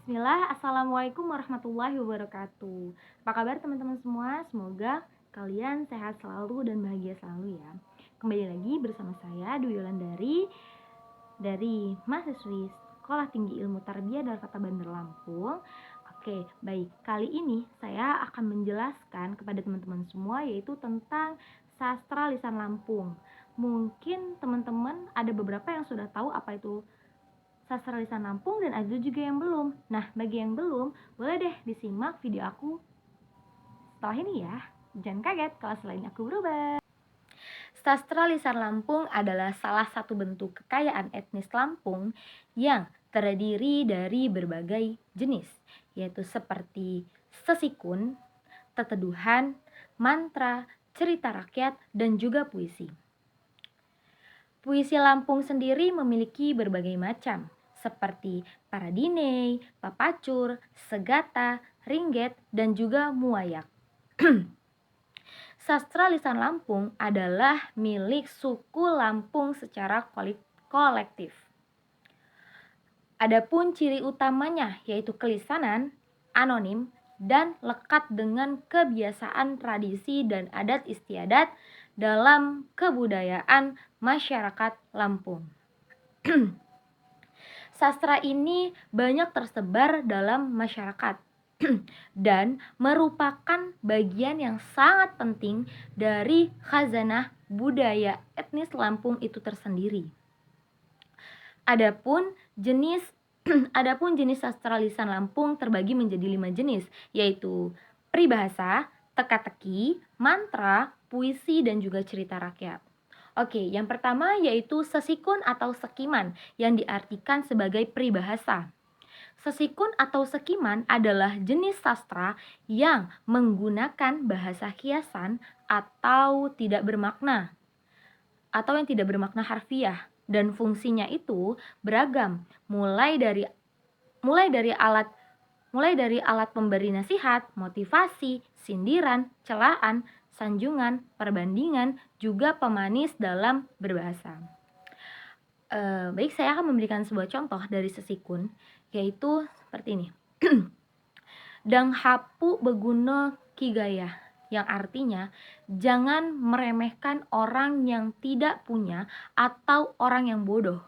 Bismillah, Assalamualaikum warahmatullahi wabarakatuh. Apa kabar teman-teman semua? Semoga kalian sehat selalu dan bahagia selalu ya. Kembali lagi bersama saya Dwi dari mahasiswi Sekolah Tinggi Ilmu Tarbiyah Darkata Bandar Lampung. Oke, baik. Kali ini saya akan menjelaskan kepada teman-teman semua yaitu tentang sastra lisan Lampung. Mungkin teman-teman ada beberapa yang sudah tahu apa itu sastra lisan Lampung dan ada juga yang belum. Nah, bagi yang belum, boleh deh disimak video aku setelah ini ya. Jangan kaget kalau selain aku berubah. Sastra lisan Lampung adalah salah satu bentuk kekayaan etnis Lampung yang terdiri dari berbagai jenis, yaitu seperti sesikun, teteduhan, mantra, cerita rakyat, dan juga puisi. Puisi Lampung sendiri memiliki berbagai macam, seperti paradine, papacur, segata, ringget, dan juga muayak. Sastra lisan Lampung adalah milik suku Lampung secara kolektif. Adapun ciri utamanya yaitu kelisanan, anonim, dan lekat dengan kebiasaan tradisi dan adat istiadat dalam kebudayaan masyarakat Lampung. Sastra ini banyak tersebar dalam masyarakat dan merupakan bagian yang sangat penting dari khazanah budaya etnis Lampung itu tersendiri. Adapun jenis sastra lisan Lampung terbagi menjadi 5 jenis, yaitu peribahasa, teka-teki, mantra, puisi, dan juga cerita rakyat. Oke, yang pertama yaitu sesikun atau sekiman yang diartikan sebagai peribahasa. Sesikun atau sekiman adalah jenis sastra yang menggunakan bahasa hiasan atau yang tidak bermakna harfiah, dan fungsinya itu beragam, mulai dari alat pemberi nasihat, motivasi, sindiran, celaan, sanjungan, perbandingan, juga pemanis dalam berbahasa. Baik, saya akan memberikan sebuah contoh dari sesikun, yaitu seperti ini. Dang hapu beguno kigaya, yang artinya jangan meremehkan orang yang tidak punya atau orang yang bodoh.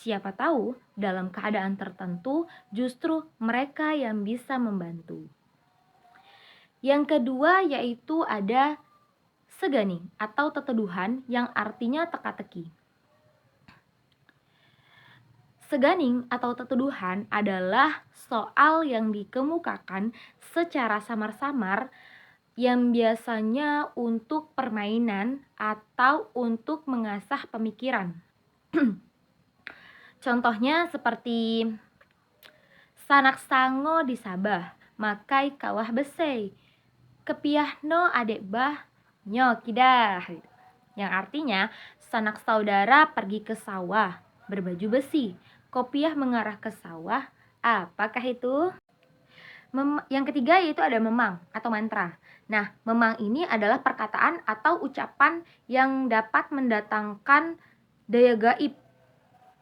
Siapa tahu dalam keadaan tertentu justru mereka yang bisa membantu. Yang kedua yaitu ada seganing atau teteduhan yang artinya teka-teki. Seganing atau teteduhan adalah soal yang dikemukakan secara samar-samar yang biasanya untuk permainan atau untuk mengasah pemikiran. Contohnya seperti sanak sango di Sabah, makai kawah besei, kepiahno adek bah nyo kidah. Yang artinya sanak saudara pergi ke sawah berbaju besi, kopiah mengarah ke sawah. Apakah itu? Yang ketiga yaitu ada memang atau mantra. Nah, memang ini adalah perkataan atau ucapan yang dapat mendatangkan daya gaib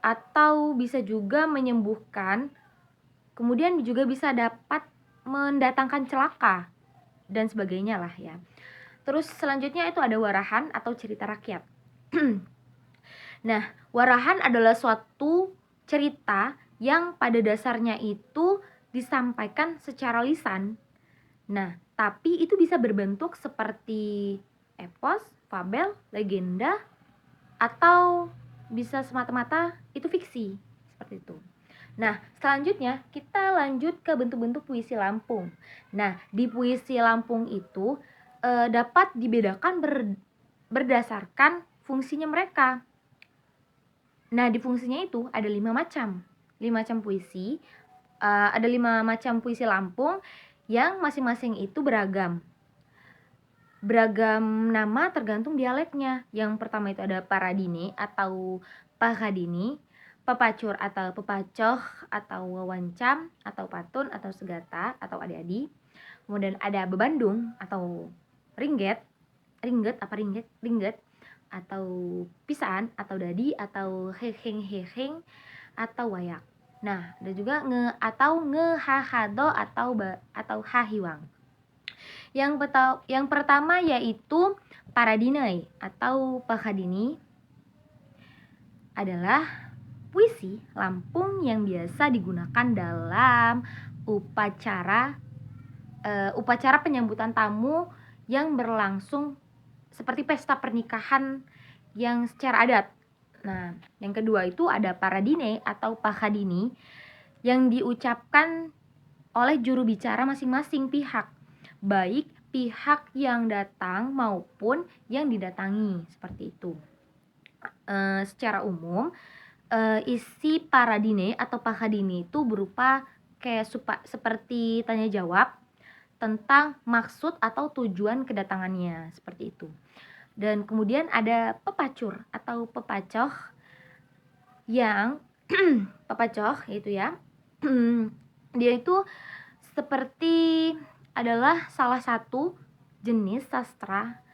atau bisa juga menyembuhkan, kemudian juga bisa dapat mendatangkan celaka dan sebagainya lah ya. Terus selanjutnya itu ada warahan atau cerita rakyat. Nah, warahan adalah suatu cerita yang pada dasarnya itu disampaikan secara lisan. Nah, tapi itu bisa berbentuk seperti epos, fabel, legenda, atau bisa semata-mata itu fiksi, seperti itu. Nah, selanjutnya kita lanjut ke bentuk-bentuk puisi Lampung. Nah, di puisi Lampung itu dapat dibedakan berdasarkan fungsinya mereka. Nah, di fungsinya itu ada 5 macam. 5 macam puisi. Ada 5 macam puisi Lampung yang masing-masing itu beragam. Beragam nama tergantung dialeknya. Yang pertama itu ada paradine atau pakadini, pepacur atau pepacoh atau wawancam atau patun atau segata atau adi-adi. Kemudian ada bebandung atau ringget atau pisaan atau dadi atau heheng atau wayak. Nah, ada juga atau ngehahado atau hahiwang. Yang pertama yaitu paradinai atau pakadini adalah puisi Lampung yang biasa digunakan dalam upacara penyambutan tamu yang berlangsung seperti pesta pernikahan yang secara adat. Nah, yang kedua itu ada paradine atau pakadini yang diucapkan oleh juru bicara masing-masing pihak, baik pihak yang datang maupun yang didatangi, seperti itu. Secara umum, isi paradine atau pakadini itu berupa kayak seperti tanya jawab tentang maksud atau tujuan kedatangannya, seperti itu. Dan kemudian ada pepacur atau pepacoh yang pepacoh itu ya. Dia itu seperti adalah salah satu jenis sastra.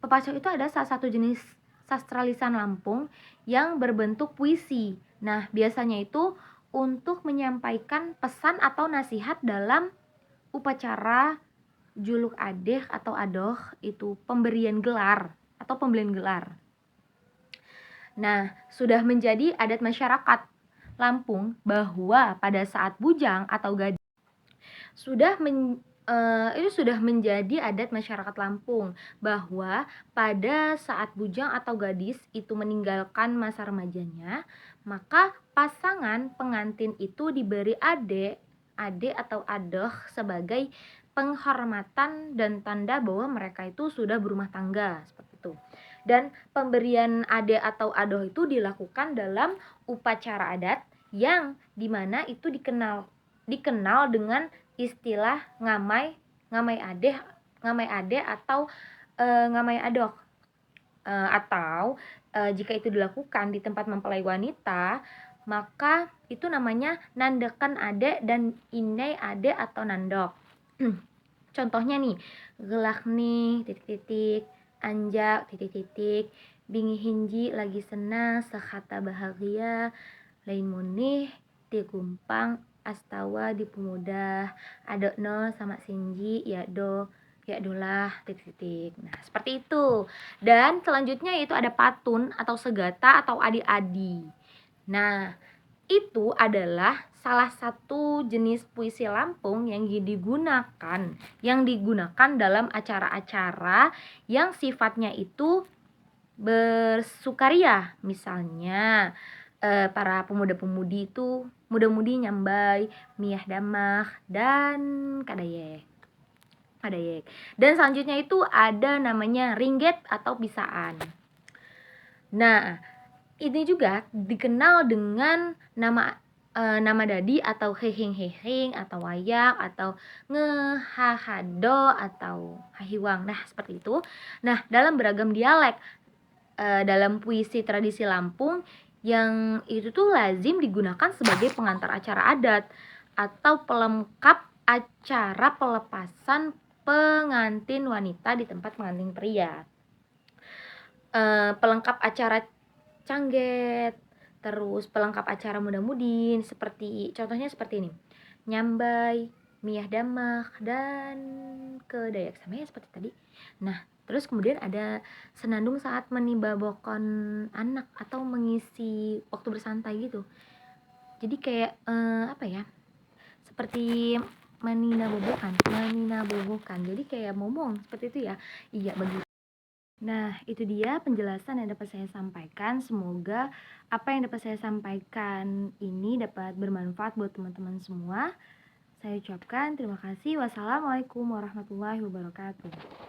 Pepacoh itu ada salah satu jenis sastra lisan Lampung yang berbentuk puisi. Nah, biasanya itu untuk menyampaikan pesan atau nasihat dalam upacara juluk adeh atau adoh, itu pemberian gelar atau pembelian gelar. Nah, sudah menjadi adat masyarakat Lampung bahwa pada saat bujang atau gadis itu sudah menjadi adat masyarakat Lampung bahwa pada saat bujang atau gadis itu meninggalkan masa remajanya, maka pasangan pengantin itu diberi ade atau adoh sebagai penghormatan dan tanda bahwa mereka itu sudah berumah tangga, seperti itu. Dan pemberian ade atau adoh itu dilakukan dalam upacara adat yang dimana itu dikenal dengan istilah ngamai ade atau ngamai adoh. Atau jika itu dilakukan di tempat mempelai wanita, maka itu namanya nandekan ade dan inai ade atau nandok. Contohnya nih, gelak nih titik-titik, anjak titik-titik, bingi hinji lagi senang sekata bahagia, lain munih digumpang astawa di pemuda, adokno sama sinji ya dolah titik-titik. Nah, seperti itu. Dan selanjutnya yaitu ada patun atau segata atau adi-adi. Nah, itu adalah salah satu jenis puisi Lampung yang digunakan dalam acara-acara yang sifatnya itu bersukaria. Misalnya para pemuda-pemudi itu muda-mudi nyambai, miyah damah, dan kadayek. Dan selanjutnya itu ada namanya ringget atau pisaan. Nah, ini juga dikenal dengan nama dadi atau hehing atau wayak atau ngehahado atau hahiwang. Nah, seperti itu. Nah, dalam beragam dialek dalam puisi tradisi Lampung yang itu tuh lazim digunakan sebagai pengantar acara adat atau pelengkap acara pelepasan pengantin wanita di tempat pengantin pria. Pelengkap acara cangget, terus pelengkap acara muda-mudin, contohnya seperti ini, nyambai, miyah damah, dan kedayak sama ya seperti tadi. Nah, terus kemudian ada senandung saat menimba bokon anak atau mengisi waktu bersantai gitu. Jadi kayak seperti manina bobokan. Jadi kayak momong seperti itu ya. Iya, begitu. Nah, itu dia penjelasan yang dapat saya sampaikan. Semoga apa yang dapat saya sampaikan ini dapat bermanfaat buat teman-teman semua. Saya ucapkan terima kasih. Wassalamualaikum warahmatullahi wabarakatuh.